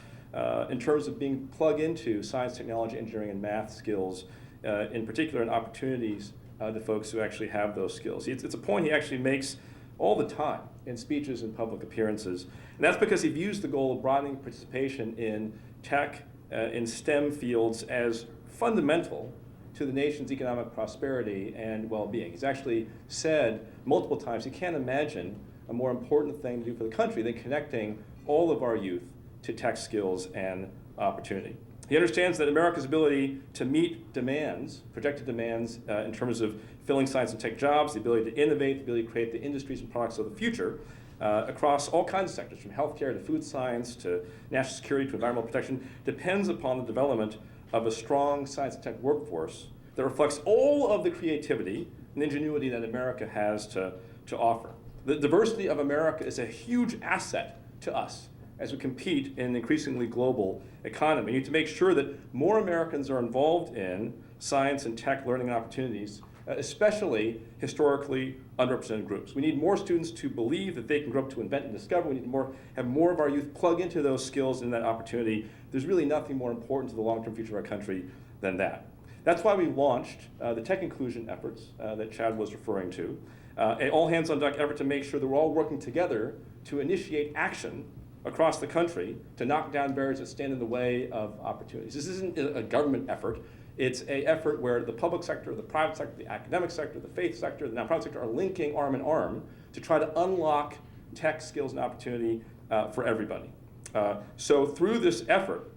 in terms of being plugged into science, technology, engineering, and math skills, in particular, and opportunities to folks who actually have those skills. It's a point he actually makes all the time in speeches and public appearances. And that's because he views the goal of broadening participation in tech, in STEM fields as fundamental to the nation's economic prosperity and well-being. He's actually said multiple times he can't imagine a more important thing to do for the country than connecting all of our youth to tech skills and opportunity. He understands that America's ability to meet demands, projected demands in terms of filling science and tech jobs, the ability to innovate, the ability to create the industries and products of the future across all kinds of sectors, from healthcare to food science to national security to environmental protection, depends upon the development of a strong science and tech workforce that reflects all of the creativity and ingenuity that America has to offer. The diversity of America is a huge asset to us as we compete in an increasingly global economy. We need to make sure that more Americans are involved in science and tech learning and opportunities, especially historically underrepresented groups. We need more students to believe that they can grow up to invent and discover. We need to have more of our youth plug into those skills and that opportunity. There's really nothing more important to the long-term future of our country than that. That's why we launched the tech inclusion efforts that Chad was referring to, an all-hands-on-deck effort to make sure that we're all working together to initiate action across the country to knock down barriers that stand in the way of opportunities. This isn't a government effort. It's an effort where the public sector, the private sector, the academic sector, the faith sector, the nonprofit sector are linking arm in arm to try to unlock tech skills and opportunity for everybody. So through this effort,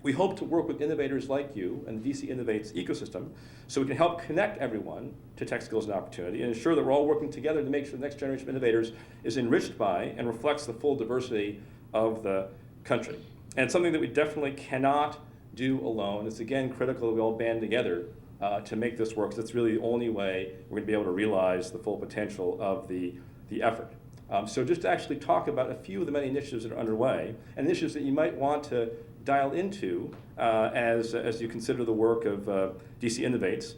we hope to work with innovators like you and the DC Inovates ecosystem so we can help connect everyone to tech skills and opportunity and ensure that we're all working together to make sure the next generation of innovators is enriched by and reflects the full diversity of the country. And it's something that we definitely cannot do alone. It's again critical that we all band together to make this work, because it's really the only way we're going to be able to realize the full potential of the effort. So just to actually talk about a few of the many initiatives that are underway, and initiatives that you might want to dial into as you consider the work of DC Inovates.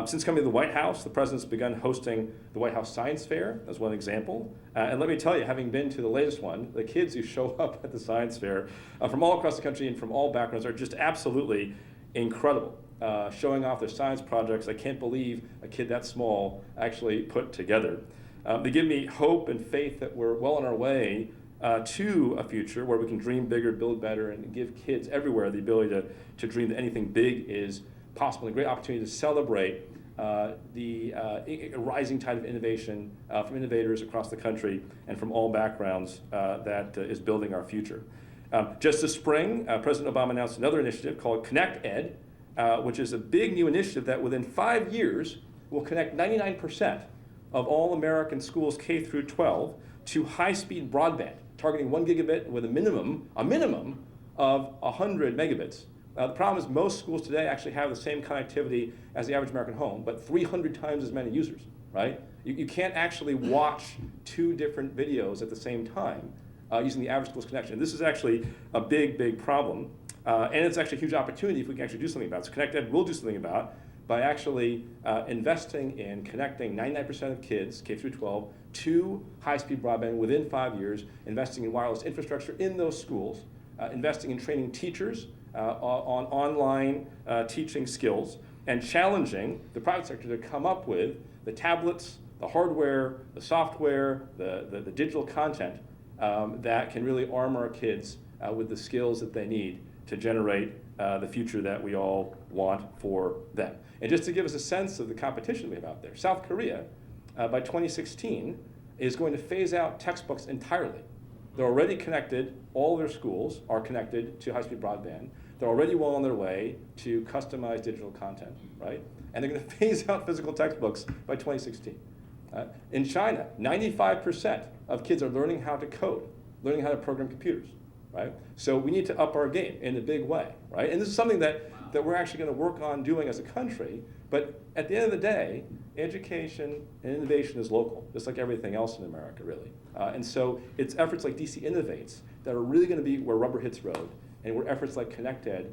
Since coming to the White House, the president's begun hosting the White House Science Fair as one example. And let me tell you, having been to the latest one, the kids who show up at the Science Fair from all across the country and from all backgrounds are just absolutely incredible. Showing off their science projects I can't believe a kid that small actually put together. They give me hope and faith that we're well on our way to a future where we can dream bigger, build better, and give kids everywhere the ability to dream that anything big is possible. A great opportunity to celebrate the rising tide of innovation from innovators across the country and from all backgrounds that is building our future. Just this spring, President Obama announced another initiative called Connect Ed, which is a big new initiative that within 5 years will connect 99% of all American schools K through 12 to high-speed broadband, targeting 1 gigabit with a minimum of 100 megabits. The problem is most schools today actually have the same connectivity as the average American home, but 300 times as many users, right? You can't actually watch 2 different videos at the same time using the average school's connection. This is actually a big, big problem, and it's actually a huge opportunity if we can actually do something about it. So Connect Ed will do something about by actually investing in connecting 99% of kids, K through 12, to high-speed broadband within 5 years, investing in wireless infrastructure in those schools, investing in training teachers on online teaching skills, and challenging the private sector to come up with the tablets, the hardware, the software, the digital content that can really arm our kids with the skills that they need to generate the future that we all want for them. And just to give us a sense of the competition we have out there, South Korea, by 2016, is going to phase out textbooks entirely. They're already connected, all their schools are connected to high-speed broadband. They're already well on their way to customized digital content, right? And they're going to phase out physical textbooks by 2016. In China, 95% of kids are learning how to code, learning how to program computers, right? So we need to up our game in a big way, right? And this is something that we're actually going to work on doing as a country, but at the end of the day, education and innovation is local, just like everything else in America, really. And so it's efforts like DC Inovates that are really going to be where rubber hits road and where efforts like ConnectEd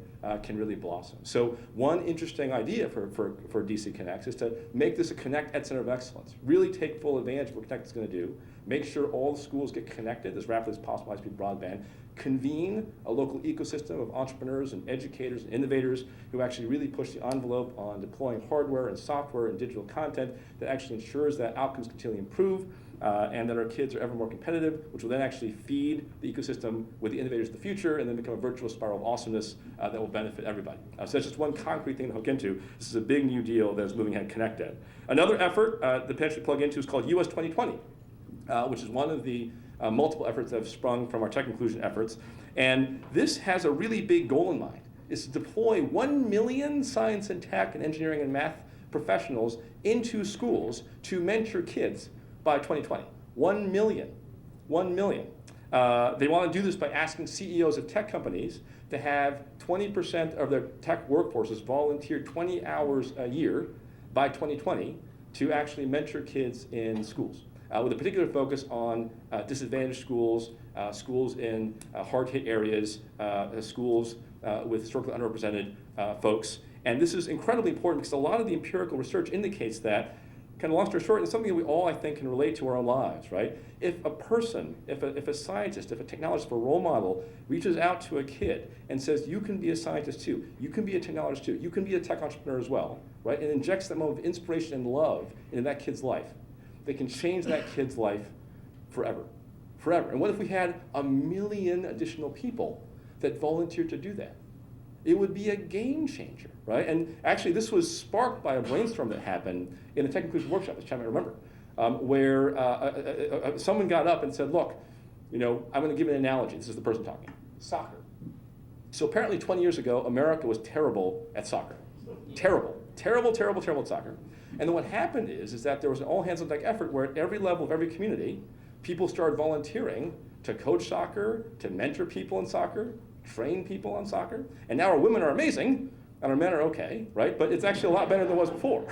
can really blossom. So one interesting idea for DC Connects is to make this a ConnectEd Center of Excellence. Really take full advantage of what ConnectEd is going to do. Make sure all the schools get connected as rapidly as possible, high-speed broadband. Convene a local ecosystem of entrepreneurs and educators and innovators who actually really push the envelope on deploying hardware and software and digital content that actually ensures that outcomes continually improve and that our kids are ever more competitive, which will then actually feed the ecosystem with the innovators of the future and then become a virtuous spiral of awesomeness that will benefit everybody. So that's just one concrete thing to hook into. This is a big new deal that is moving ahead, ConnectEd. Another effort to potentially plug into is called US 2020, which is one of the multiple efforts that have sprung from our tech inclusion efforts. And this has a really big goal in mind, is to deploy 1 million science and tech and engineering and math professionals into schools to mentor kids by 2020. 1 million. 1 million. They want to do this by asking CEOs of tech companies to have 20% of their tech workforces volunteer 20 hours a year by 2020 to actually mentor kids in schools, with a particular focus on disadvantaged schools, schools in hard-hit areas, schools with historically underrepresented folks. And this is incredibly important because a lot of the empirical research indicates that, kind of long story short, it's something that we all, I think, can relate to our own lives, right? If a person, if a scientist, if a technologist, if a role model reaches out to a kid and says, you can be a scientist too, you can be a technologist too, you can be a tech entrepreneur as well, right? And injects that moment of inspiration and love into that kid's life, they can change that kid's life forever, forever. And what if we had 1 million additional people that volunteered to do that? It would be a game changer, right? And actually, this was sparked by a brainstorm that happened in the Tech Inclusion Workshop, as Chairman remember, where someone got up and said, look, I'm going to give an analogy. This is the person talking. Soccer. So apparently 20 years ago, America was terrible at soccer. Terrible at soccer. And then what happened is that there was an all-hands-on-deck effort where at every level of every community, people started volunteering to coach soccer, to mentor people in soccer, train people on soccer. And now our women are amazing, and our men are okay, right? But it's actually a lot better than it was before.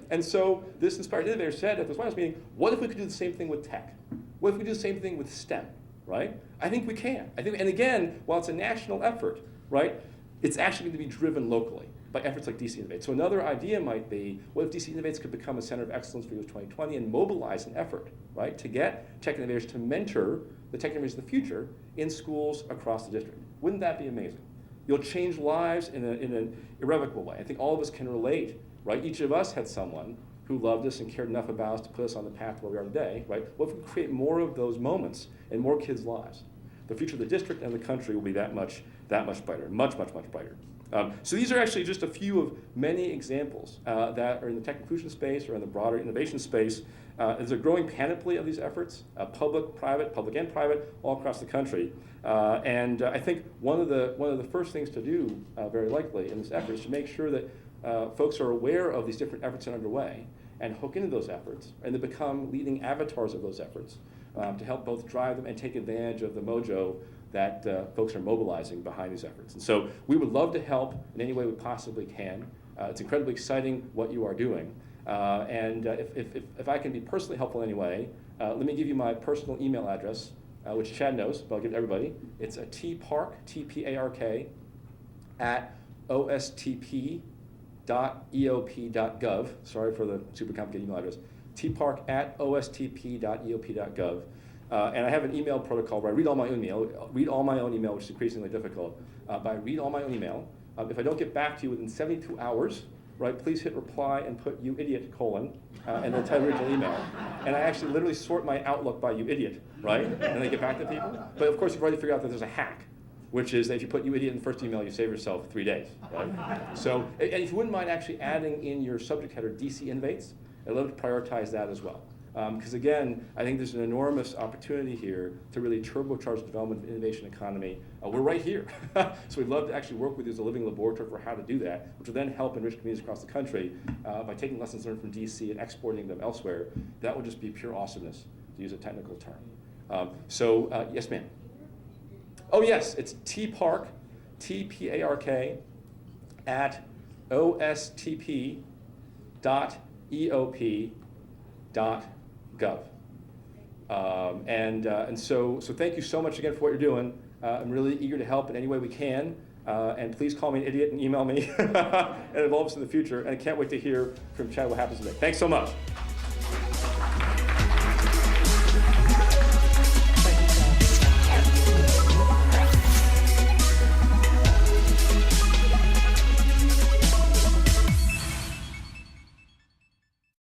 And so this inspired innovator said at this White House meeting, what if we could do the same thing with tech? What if we do the same thing with STEM, right? I think we can. And again, while it's a national effort, right, it's actually going to be driven locally by efforts like DC Inovates. So another idea might be, what if DC Inovates could become a center of excellence for US 2020 and mobilize an effort, right, to get tech innovators to mentor the tech innovators of the future in schools across the district. Wouldn't that be amazing? You'll change lives in an irrevocable way. I think all of us can relate, right? Each of us had someone who loved us and cared enough about us to put us on the path where we are today, right? What if we create more of those moments in more kids' lives? The future of the district and the country will be that much brighter, much brighter. So these are actually just a few of many examples that are in the tech inclusion space or in the broader innovation space. There's a growing panoply of these efforts, public and private, all across the country. And I think one of the first things to do, very likely, in this effort is to make sure that folks are aware of these different efforts that are underway and hook into those efforts and to become leading avatars of those efforts to help both drive them and take advantage of the mojo that folks are mobilizing behind these efforts. And so we would love to help in any way we possibly can. It's incredibly exciting what you are doing. And if I can be personally helpful in any way, let me give you my personal email address, which Chad knows, but I'll give it to everybody. It's a tpark, T-P-A-R-K, at ostp.eop.gov. Sorry for the super complicated email address. tpark at ostp.eop.gov. And I have an email protocol where I read all my own email, which is increasingly difficult. But I read all my own email. If I don't get back to you within 72 hours, right, please hit reply and put you idiot, and then type original email. And I actually literally sort my Outlook by you idiot, right? And then I get back to people. But of course, you've already figured out that there's a hack, which is that if you put you idiot in the first email, you save yourself 3 days, right? So, and if you wouldn't mind actually adding in your subject header, DC Inovates, I'd love to prioritize that as well. Because again, I think there's an enormous opportunity here to really turbocharge the development of the innovation economy. We're right here. So we'd love to actually work with you as a living laboratory for how to do that, which will then help enrich communities across the country by taking lessons learned from DC and exporting them elsewhere. That would just be pure awesomeness, to use a technical term. Yes, ma'am. Oh, yes, it's tpark, T-P-A-R-K, at ostp.eop.gov. And so thank you so much again for what you're doing. I'm really eager to help in any way we can. And please call me an idiot and email me and involve us in the future. And I can't wait to hear from Chad what happens today. Thanks so much.